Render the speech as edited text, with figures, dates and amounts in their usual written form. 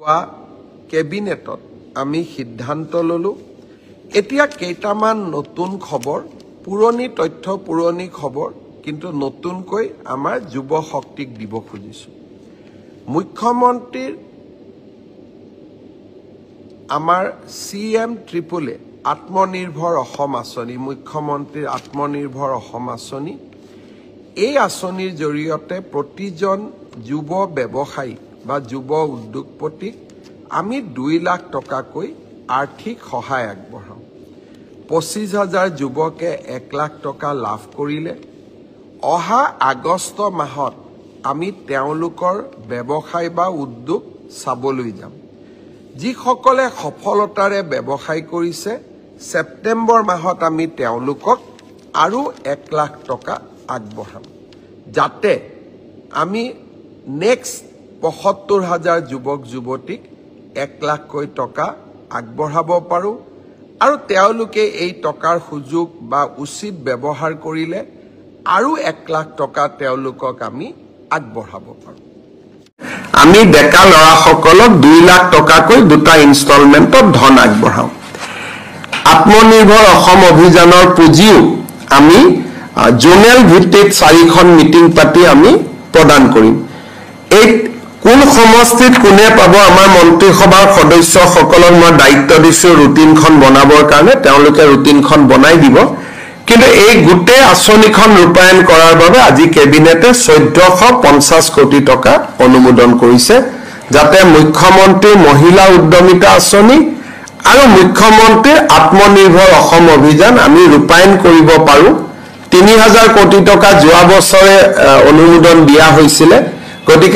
কেবিনেটত আমি সিদ্ধান্ত ললো এতিয়া কেইটামান নতুন খবৰ পুৰণি তথ্য পুৰণি খবৰ কিন্তু নতুনকৈ আমাৰ যুৱ শক্তিক দিব খুজিছো মুখ্যমন্ত্ৰীৰ আমাৰ সিএম ট্ৰিপলে আত্মনিৰ্ভৰ অসম আঁচনি মুখ্যমন্ত্ৰীৰ আত্মনিৰ্ভৰ অসম আঁচনি এই আঁচনিৰ জৰিয়তে প্ৰতিজন যুৱ ব্যৱসায়ী বা যুৱ উদ্যোগপতিক আমি 2 লাখ টকাকৈ আৰ্থিক সহায় আগবঢ়াম 25,000 যুৱকে 1 লাখ টকা লাভ কৰিলে অহা আগষ্ট মাহত আমি তেওঁলোকৰ ব্যৱসায় বা উদ্যোগ চাবলৈ যাম যিসকলে সফলতাৰে ব্যৱসায় কৰিছে সেপ্টেম্বৰ মাহত আমি তেওঁলোকক আৰু 1 লাখ টকা আগবঢ়াম যাতে আমি নেক্সট 75,000 যুৱক যুৱতীক 1 লাখ টকা আগবঢ়াব পাৰো আৰু তেওঁলোকে এই টকাৰ সুযোগ বা উচিত ব্যৱহাৰ কৰিলে আৰু 1 লাখ টকা তেওঁলোকক আমি আগবঢ়াব পাৰো আমি বেকা লৰাসকলক 2 লাখ টকাকৈ দুটা ইনষ্টলমেন্টত ধন আগবঢ়াও আত্মনিৰ্ভৰ অসম অভিযানৰ পুঁজিও আমি জোনেল ভিত্তিত 4খন মিটিং পাতি আমি প্ৰদান কৰিম এই কোন সমষ্টিত কোনে পাব আমাৰ মন্ত্ৰীসভাৰ সদস্যসকলক মই দায়িত্ব দিছো ৰুটিনখন বনাবৰ কাৰণে তেওঁলোকে ৰুটিনখন বনাই দিব কিন্তু এই গোটেই আঁচনিখন ৰূপায়ণ কৰাৰ বাবে আজি কেবিনেটে 1450 কোটি টকা অনুমোদন কৰিছে যাতে মুখ্যমন্ত্ৰীৰ মহিলা উদ্যমিতা আঁচনি আৰু মুখ্যমন্ত্ৰীৰ আত্মনিৰ্ভৰ অসম অভিযান আমি ৰূপায়ণ কৰিব পাৰো 3000 কোটি টকা যোৱা বছৰে অনুমোদন দিয়া হৈছিল গতিকে